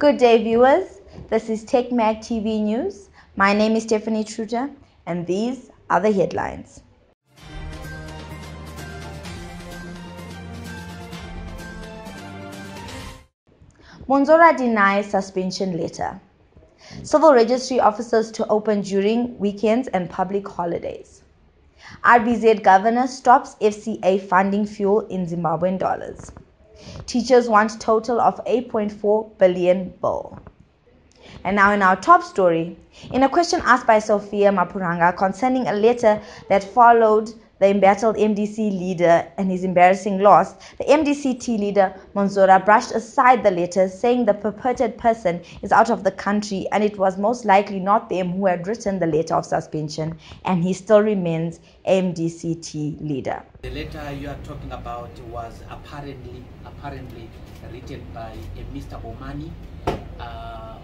Good day, viewers. This is TechMag TV News. My name is Stephanie Truter, and these are the headlines. Mwonzora denies suspension letter. Civil registry officers to open during weekends and public holidays. RBZ Govenor stops FCA funding fuel in Zimbabwean dollars. Teachers want total of 8.4 billion bill. And now in our top story, in a question asked by Sophia Mapuranga concerning a letter that followed the embattled MDC leader and his embarrassing loss, the MDC leader Mwonzora brushed aside the letter, saying the purported person is out of the country and it was most likely not them who had written the letter of suspension, and he still remains MDC leader. The letter you are talking about was apparently written by a Mr. Omani,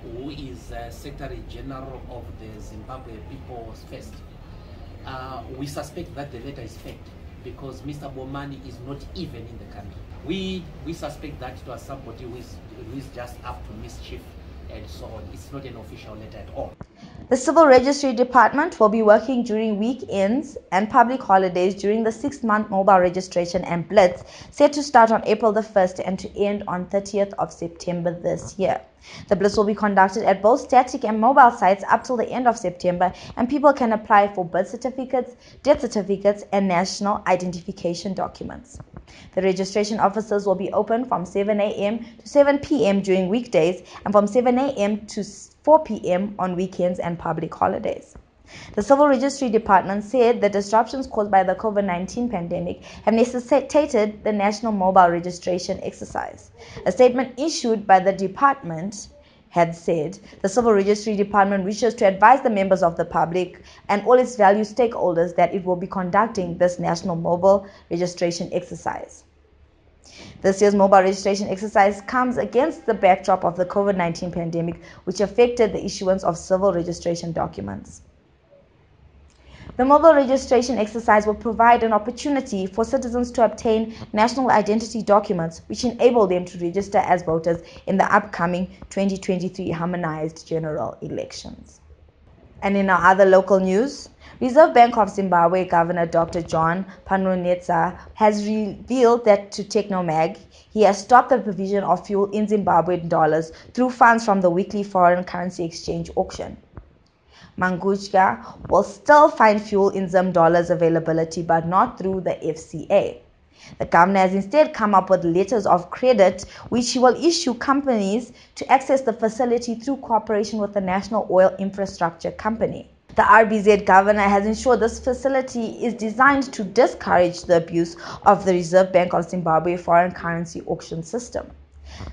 who is Secretary General of the Zimbabwe People's First. We suspect that the letter is fake because Mr. Bomani is not even in the country. We suspect that it was somebody who is just up to mischief and so on. It's not an official letter at all. The Civil Registry Department will be working during weekends and public holidays during the 6-month mobile registration and Blitz, set to start on April the 1st and to end on 30th of September this year. The Blitz will be conducted at both static and mobile sites up till the end of September, and people can apply for birth certificates, death certificates, and national identification documents. The registration offices will be open from 7 a.m. to 7 p.m. during weekdays and from 7 a.m. to 4 p.m. on weekends and public holidays. The Civil Registry Department said the disruptions caused by the COVID-19 pandemic have necessitated the national mobile registration exercise. A statement issued by the department had said the Civil Registry Department wishes to advise the members of the public and all its value stakeholders that it will be conducting this national mobile registration exercise. This year's mobile registration exercise comes against the backdrop of the COVID-19 pandemic, which affected the issuance of civil registration documents. The mobile registration exercise will provide an opportunity for citizens to obtain national identity documents which enable them to register as voters in the upcoming 2023 harmonized general elections. And in our other local news, Reserve Bank of Zimbabwe Governor Dr. John Panonetsa has revealed that to TechnoMag, he has stopped the provision of fuel in Zimbabwean dollars through funds from the weekly foreign currency exchange auction. Manguchka will still find fuel in ZimDollars availability, but not through the FCA. The governor has instead come up with letters of credit which he will issue companies to access the facility through cooperation with the National Oil Infrastructure Company. The RBZ governor has ensured this facility is designed to discourage the abuse of the Reserve Bank of Zimbabwe foreign currency auction system.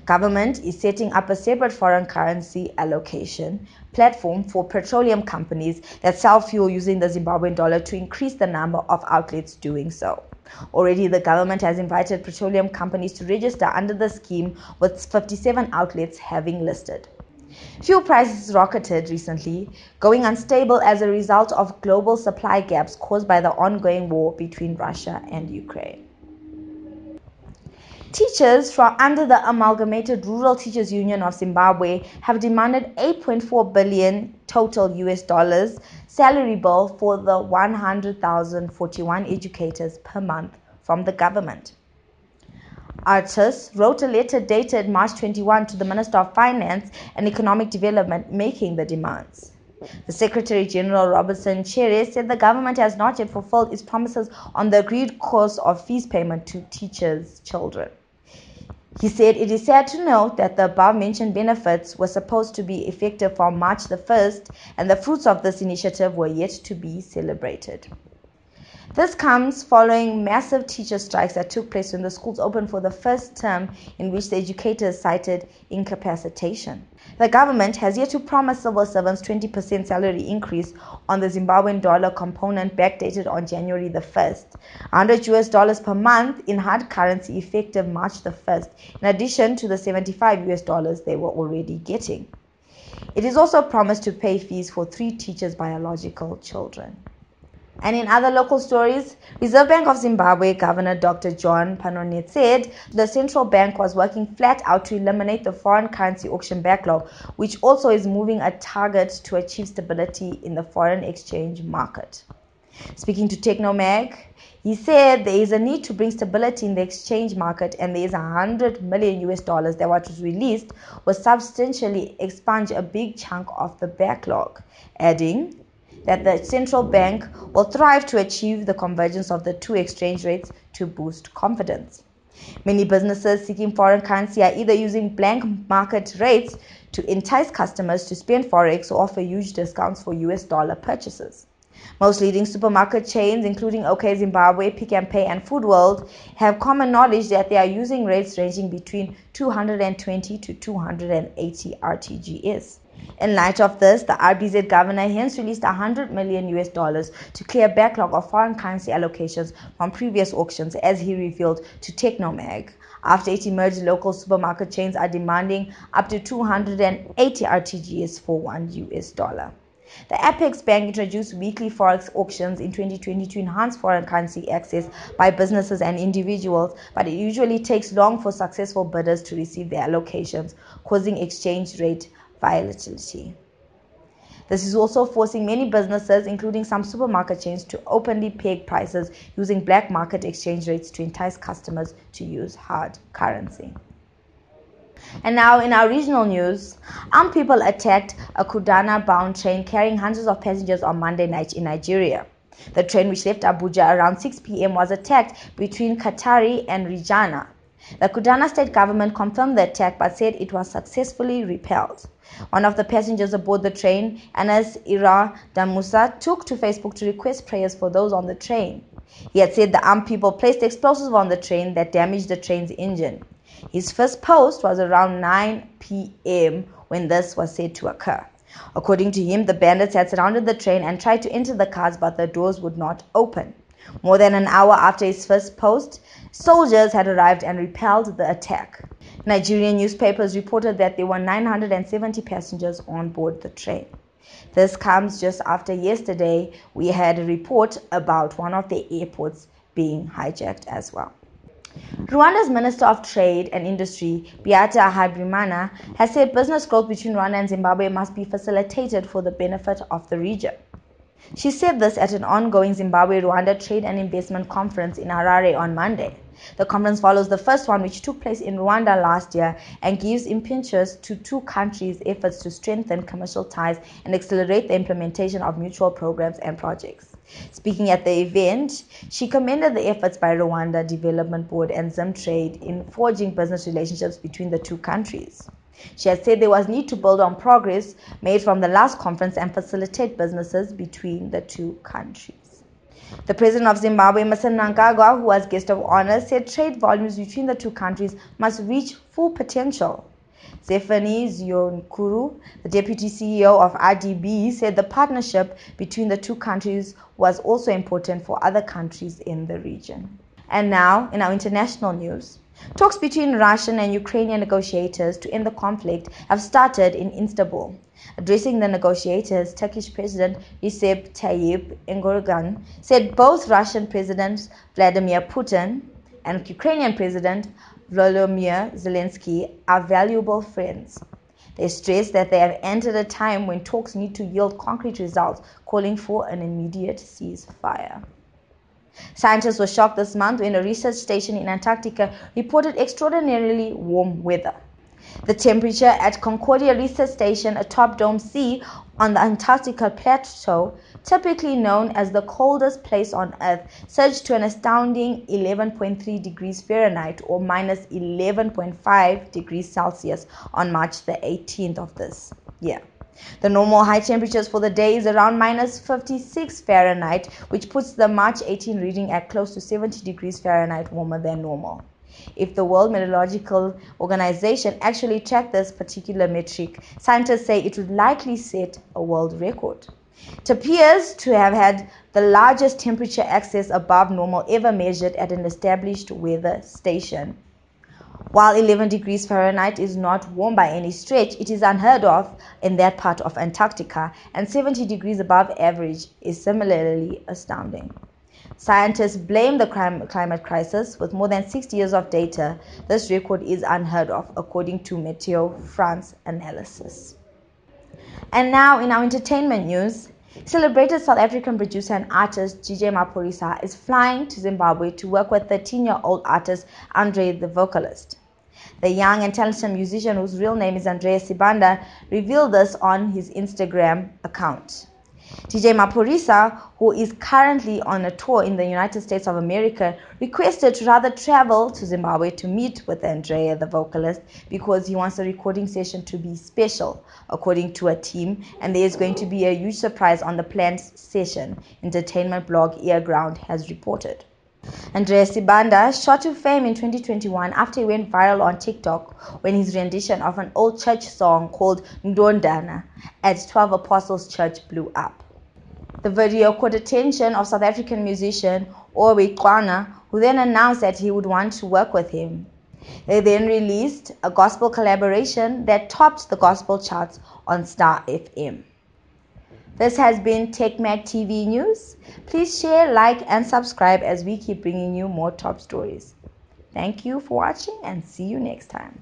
Government is setting up a separate foreign currency allocation platform for petroleum companies that sell fuel using the Zimbabwean dollar to increase the number of outlets doing so. Already, the government has invited petroleum companies to register under the scheme, with 57 outlets having listed. Fuel prices rocketed recently, going unstable as a result of global supply gaps caused by the ongoing war between Russia and Ukraine. Teachers from under the Amalgamated Rural Teachers Union of Zimbabwe have demanded 8.4 billion total US dollars salary bill for the 100,041 educators per month from the government. Artists wrote a letter dated March 21 to the Minister of Finance and Economic Development making the demands. The Secretary General Robertson Chere said the government has not yet fulfilled its promises on the agreed course of fees payment to teachers' children. He said it is sad to note that the above-mentioned benefits were supposed to be effective from March the 1st, and the fruits of this initiative were yet to be celebrated. This comes following massive teacher strikes that took place when the schools opened for the first term, in which the educators cited incapacitation. The government has yet to promise civil servants 20% salary increase on the Zimbabwean dollar component backdated on January the 1st, $100 per month in hard currency effective March the 1st, in addition to the $75 they were already getting. It is also promised to pay fees for 3 teachers' biological children. And in other local stories, Reserve Bank of Zimbabwe Governor Dr. John Panonet said the central bank was working flat out to eliminate the foreign currency auction backlog, which also is moving a target to achieve stability in the foreign exchange market. Speaking to Technomag, he said there is a need to bring stability in the exchange market, and there is $100 million that was released will substantially expunge a big chunk of the backlog, adding that the central bank will thrive to achieve the convergence of the two exchange rates to boost confidence. Many businesses seeking foreign currency are either using blank market rates to entice customers to spend forex or offer huge discounts for US dollar purchases. Most leading supermarket chains, including OK Zimbabwe, Pick n Pay, and Food World, have common knowledge that they are using rates ranging between 220 to 280 RTGs. In light of this, the RBZ governor hence released $100 million to clear a backlog of foreign currency allocations from previous auctions, as he revealed to Technomag. After it emerged, local supermarket chains are demanding up to 280 RTGs for $1. The Apex Bank introduced weekly forex auctions in 2020 to enhance foreign currency access by businesses and individuals, but it usually takes long for successful bidders to receive their allocations, causing exchange rate volatility. This is also forcing many businesses, including some supermarket chains, to openly peg prices using black market exchange rates to entice customers to use hard currency. And now in our regional news, armed people attacked a Kaduna-bound train carrying hundreds of passengers on Monday night in Nigeria. The train, which left Abuja around 6 p.m., was attacked between Katari and Rijana. The Kaduna state government confirmed the attack but said it was successfully repelled. One of the passengers aboard the train, Anas Ira Damusa, took to Facebook to request prayers for those on the train. He had said the armed people placed explosives on the train that damaged the train's engine. His first post was around 9 p.m. when this was said to occur. According to him, the bandits had surrounded the train and tried to enter the cars, but the doors would not open. More than an hour after his first post, soldiers had arrived and repelled the attack. Nigerian newspapers reported that there were 970 passengers on board the train. This comes just after yesterday we had a report about one of the airports being hijacked as well. Rwanda's Minister of Trade and Industry, Beata Habyarimana, has said business growth between Rwanda and Zimbabwe must be facilitated for the benefit of the region. She said this at an ongoing Zimbabwe-Rwanda Trade and Investment Conference in Harare on Monday. The conference follows the first one, which took place in Rwanda last year, and gives impetus to two countries' efforts to strengthen commercial ties and accelerate the implementation of mutual programs and projects. Speaking at the event, she commended the efforts by Rwanda Development Board and ZimTrade in forging business relationships between the two countries. She had said there was need to build on progress made from the last conference and facilitate businesses between the two countries. The president of Zimbabwe, Emmerson Mnangagwa, who was guest of honor, said trade volumes between the two countries must reach full potential. Zephany Zionkuru, the deputy CEO of RDB, said the partnership between the two countries was also important for other countries in the region. And now, in our international news, talks between Russian and Ukrainian negotiators to end the conflict have started in Istanbul. Addressing the negotiators, Turkish President Recep Tayyip Erdogan said both Russian President Vladimir Putin and Ukrainian President Volodymyr Zelensky are valuable friends. They stressed that they have entered a time when talks need to yield concrete results, calling for an immediate ceasefire. Scientists were shocked this month when a research station in Antarctica reported extraordinarily warm weather. The temperature at Concordia Research Station atop Dome C on the Antarctica Plateau, typically known as the coldest place on Earth, surged to an astounding 11.3 degrees Fahrenheit or minus 11.5 degrees Celsius on March the 18th of this year. The normal high temperatures for the day is around minus 56 Fahrenheit, which puts the March 18 reading at close to 70 degrees Fahrenheit warmer than normal. If the World Meteorological Organization actually tracked this particular metric, scientists say it would likely set a world record. It appears to have had the largest temperature excess above normal ever measured at an established weather station. While 11 degrees Fahrenheit is not warm by any stretch, it is unheard of in that part of Antarctica, and 70 degrees above average is similarly astounding. Scientists blame the climate crisis. With more than 60 years of data, this record is unheard of, according to Meteo France analysis. And now in our entertainment news, celebrated South African producer and artist DJ Maphorisa is flying to Zimbabwe to work with 13-year-old artist Andre the Vocalist. The young and talented musician, whose real name is Andreas Sibanda, revealed this on his Instagram account. DJ Maphorisa, who is currently on a tour in the United States of America, requested to rather travel to Zimbabwe to meet with Andrea the Vocalist because he wants the recording session to be special, according to a team, and there is going to be a huge surprise on the planned session, entertainment blog Earground has reported. Andreas Sibanda shot to fame in 2021 after he went viral on TikTok when his rendition of an old church song called Ndondana at 12 Apostles Church blew up. The video caught attention of South African musician Owe Qwana, who then announced that he would want to work with him. They then released a gospel collaboration that topped the gospel charts on Star FM. This has been TechMag TV News. Please share, like, and subscribe as we keep bringing you more top stories. Thank you for watching and see you next time.